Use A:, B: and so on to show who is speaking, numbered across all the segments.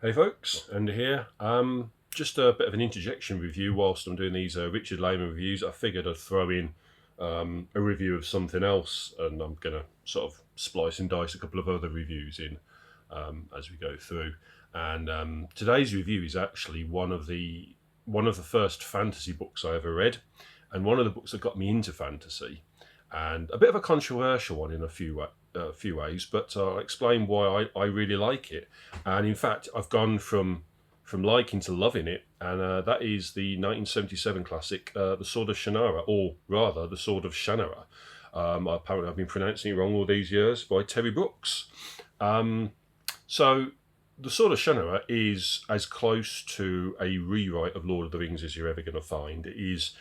A: Hey folks, Andy here. Just a bit of an interjection review whilst I'm doing these Richard Lehman reviews. I figured I'd throw in a review of something else, and I'm going to sort of splice and dice a couple of other reviews in as we go through. And today's review is actually one of the first fantasy books I ever read, and one of the books that got me into fantasy, and a bit of a controversial one in a few ways, but I'll explain why I really like it. And in fact, I've gone from liking to loving it, and that is the 1977 classic, The Sword of Shannara, or rather, The Sword of Shannara. Apparently, I've been pronouncing it wrong all these years, by Terry Brooks. So, The Sword of Shannara is as close to a rewrite of Lord of the Rings as you're ever going to find. It is,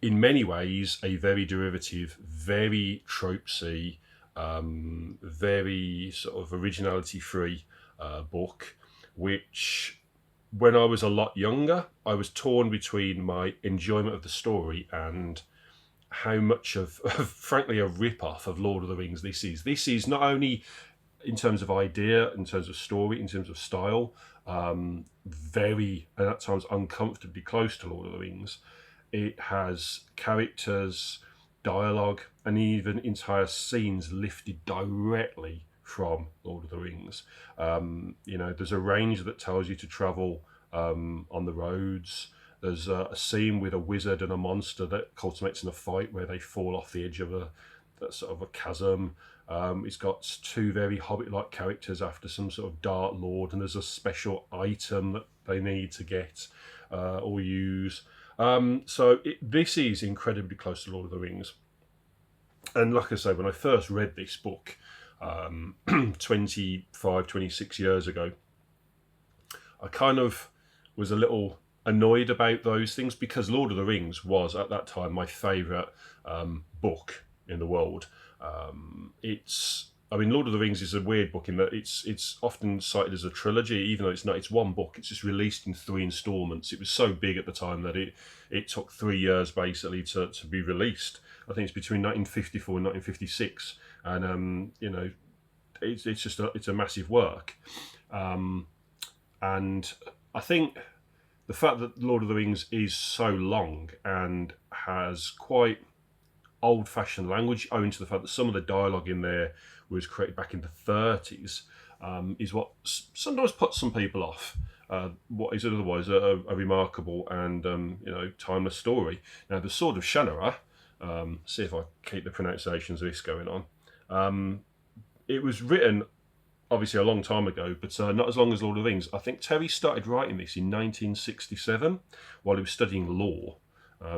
A: in many ways, a very derivative, very tropesy, very sort of originality free book, which when I was a lot younger, I was torn between my enjoyment of the story and how much of frankly, a rip-off of Lord of the Rings this is. This is not only in terms of idea, in terms of story, in terms of style, very, and at times uncomfortably close to Lord of the Rings. It has characters, dialogue, and even entire scenes lifted directly from Lord of the Rings. There's a range that tells you to travel on the roads. There's a scene with a wizard and a monster that culminates in a fight where they fall off the edge of a sort of a chasm. It's got two very Hobbit-like characters after some sort of Dark Lord, and there's a special item that they need to get or use. This is incredibly close to Lord of the Rings. And like I say, when I first read this book 25, 26 years ago, I kind of was a little annoyed about those things because Lord of the Rings was, at that time, my favourite book in the world. Lord of the Rings is a weird book in that it's often cited as a trilogy, even though it's not. It's one book. It's just released in 3 installments. It was so big at the time that it took 3 years basically to be released. I think it's between 1954 and 1956, and it's a massive work, and I think the fact that Lord of the Rings is so long and has quite old-fashioned language, owing to the fact that some of the dialogue in there was created back in the 30s, is what sometimes puts some people off what is otherwise a remarkable and timeless story. Now, the Sword of Shannara, see if I keep the pronunciations of this going on. It was written obviously a long time ago, but not as long as Lord of the Rings. I think Terry started writing this in 1967 while he was studying law.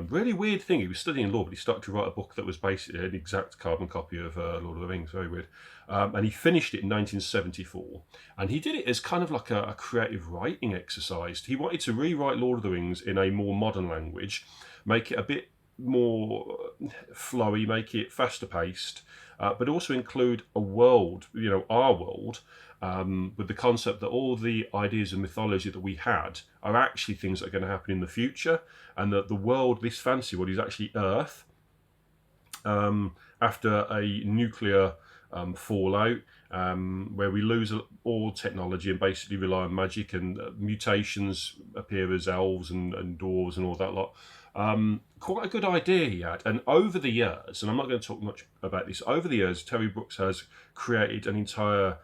A: Really weird thing. He was studying law, but he started to write a book that was basically an exact carbon copy of Lord of the Rings. Very weird. And he finished it in 1974. And he did it as kind of like a creative writing exercise. He wanted to rewrite Lord of the Rings in a more modern language, make it a bit more flowy, make it faster paced, but also include a world, our world, with the concept that all the ideas and mythology that we had are actually things that are going to happen in the future, and that the world, this fantasy world, is actually Earth after a nuclear fallout, where we lose all technology and basically rely on magic, and mutations appear as elves and dwarves and all that lot. Quite a good idea he had. And over the years, and I'm not going to talk much about this, over the years, Terry Brooks has created an entire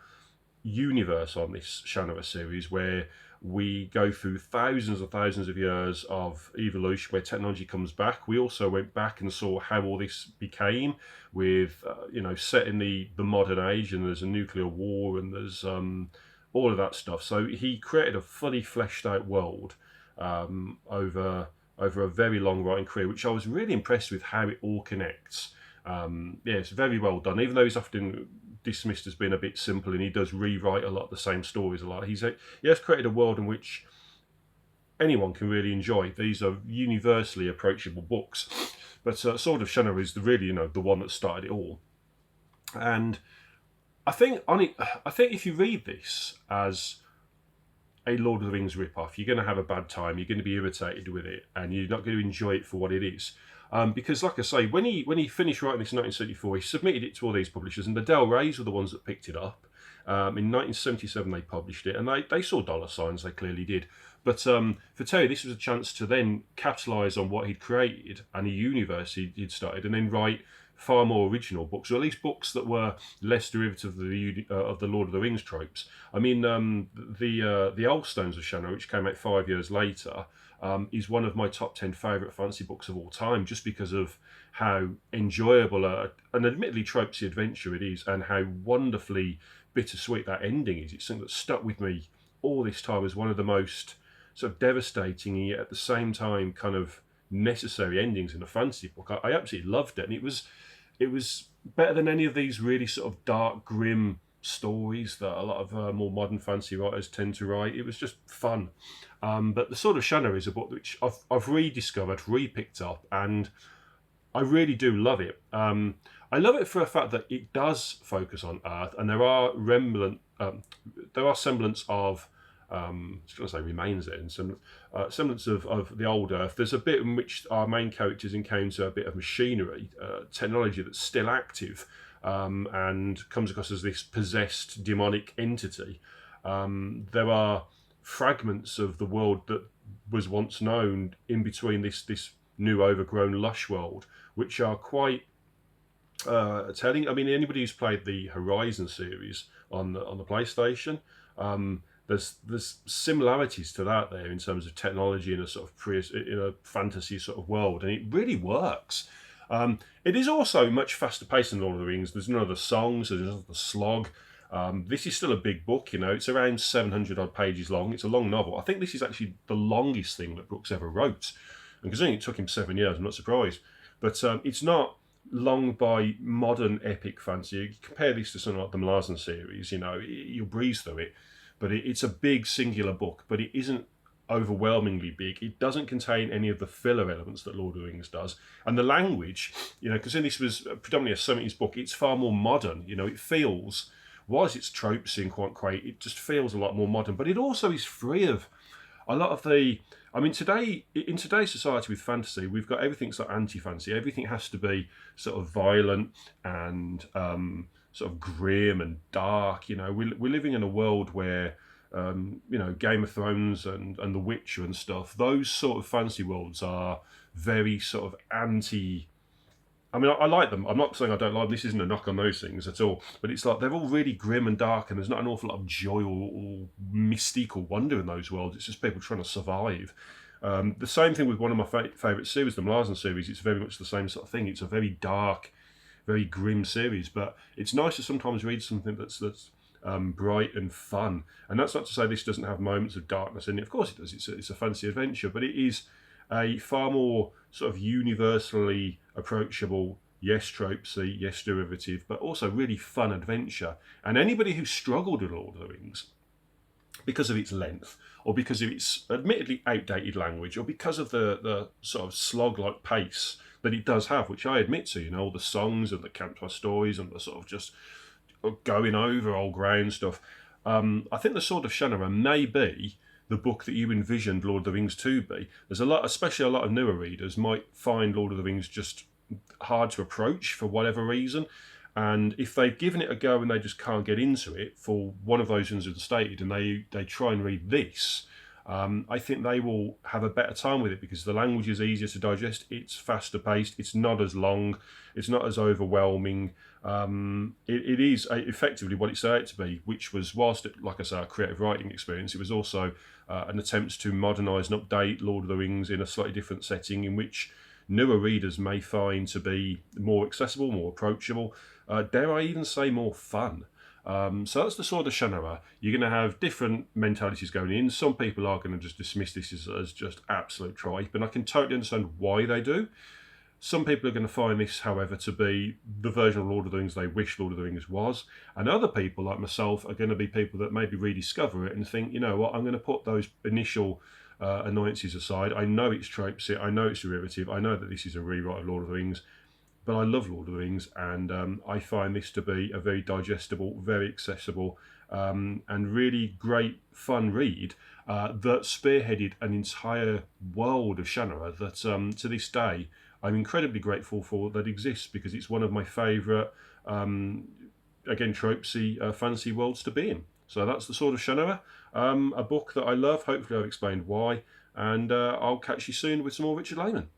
A: universe on this Shannara series where we go through thousands and thousands of years of evolution where technology comes back. We also went back and saw how all this became with, set in the modern age, and there's a nuclear war and there's all of that stuff. So he created a fully fleshed out world over a very long writing career, which I was really impressed with how it all connects. It's very well done, even though he's often dismissed as being a bit simple, and he does rewrite a lot of the same stories a lot. He has created a world in which anyone can really enjoy. These are universally approachable books, but Sword of Shannara is really the one that started it all. And I think if you read this as a Lord of the Rings rip-off, you're going to have a bad time. You're going to be irritated with it, and you're not going to enjoy it for what it is. Because, like I say, when he finished writing this in 1974, he submitted it to all these publishers, and the Del Reys were the ones that picked it up. In 1977, they published it, and they saw dollar signs. They clearly did. But for Terry, this was a chance to then capitalise on what he'd created and a universe he'd started, and then write far more original books, or at least books that were less derivative of the Lord of the Rings tropes. I mean, the Old Stones of Shannara, which came out 5 years later, is one of my top 10 favourite fantasy books of all time, just because of how enjoyable and admittedly tropesy adventure it is, and how wonderfully bittersweet that ending is. It's something that stuck with me all this time as one of the most sort of devastating and yet at the same time kind of necessary endings in a fantasy book. I absolutely loved it, and it was better than any of these really sort of dark, grim stories that a lot of more modern fantasy writers tend to write. It was just fun. But the Sword of Shannara is a book which I've rediscovered, re-picked up, and I really do love it. I love it for the fact that it does focus on Earth, and there are semblance of I was going to say remains there, and some semblance of the old Earth. There's a bit in which our main characters encounter a bit of machinery, technology that's still active, and comes across as this possessed demonic entity. There are fragments of the world that was once known in between this new overgrown lush world, which are quite telling. I mean, anybody who's played the Horizon series on the PlayStation, there's similarities to that there in terms of technology in a sort of in a fantasy sort of world, and it really works. It is also much faster paced than Lord of the Rings. There's none of the songs, there's none of the slog. This is still a big book, you know. It's around 700 odd pages long. It's a long novel. I think this is actually the longest thing that Brooks ever wrote, and considering it took him 7 years, I'm not surprised. But it's not long by modern epic fantasy. You compare this to something like the Malazan series, you know, you'll breeze through it. But it's a big singular book, but it isn't overwhelmingly big. It doesn't contain any of the filler elements that Lord of the Rings does. And the language, you know, because this was predominantly a 70s book, it's far more modern. You know, it feels, whilst it's tropes and quite great, it just feels a lot more modern. But it also is free of a lot of the... I mean, in today's society with fantasy, we've got everything's like anti-fantasy. Everything has to be sort of violent and sort of grim and dark. You know, we're living in a world where, you know, Game of Thrones and The Witcher and stuff, those sort of fantasy worlds are very sort of anti... I mean, I like them. I'm not saying I don't like them. This isn't a knock on those things at all. But it's like they're all really grim and dark, and there's not an awful lot of joy or mystique or wonder in those worlds. It's just people trying to survive. The same thing with one of my favourite series, the Malazan series. It's very much the same sort of thing. It's a very dark, very grim series, but it's nice to sometimes read something that's bright and fun. And that's not to say this doesn't have moments of darkness in it. Of course it does. It's a fantasy adventure, but it is a far more sort of universally approachable, yes tropesy, yes derivative, but also really fun adventure. And anybody who struggled with Lord of the Rings because of its length, or because of its admittedly outdated language, or because of the sort of slog-like pace that it does have, which I admit to, you know, all the songs and the campfire stories and the sort of just going over old ground stuff. I think the Sword of Shannara may be the book that you envisioned Lord of the Rings to be. There's a lot, especially a lot of newer readers, might find Lord of the Rings just hard to approach for whatever reason. And if they've given it a go and they just can't get into it for one of those reasons stated, and they try and read this, I think they will have a better time with it because the language is easier to digest, it's faster paced, it's not as long, it's not as overwhelming. It is effectively what it set out to be, which was, whilst it, like I say, a creative writing experience, it was also an attempt to modernise and update Lord of the Rings in a slightly different setting in which newer readers may find to be more accessible, more approachable, dare I even say more fun. So that's the Sword of Shannara. You're going to have different mentalities going in. Some people are going to just dismiss this as just absolute tripe, and I can totally understand why they do. Some people are going to find this, however, to be the version of Lord of the Rings they wish Lord of the Rings was. And other people, like myself, are going to be people that maybe rediscover it and think, you know what, I'm going to put those initial annoyances aside. I know it's tropesy, I know it's derivative, I know that this is a rewrite of Lord of the Rings, but I love Lord of the Rings, and I find this to be a very digestible, very accessible, and really great fun read that spearheaded an entire world of Shannara that, to this day, I'm incredibly grateful for that exists, because it's one of my favourite again, tropesy, fancy worlds to be in. So that's the Sword of Shannara, a book that I love. Hopefully I've explained why, and I'll catch you soon with some more Richard Layman.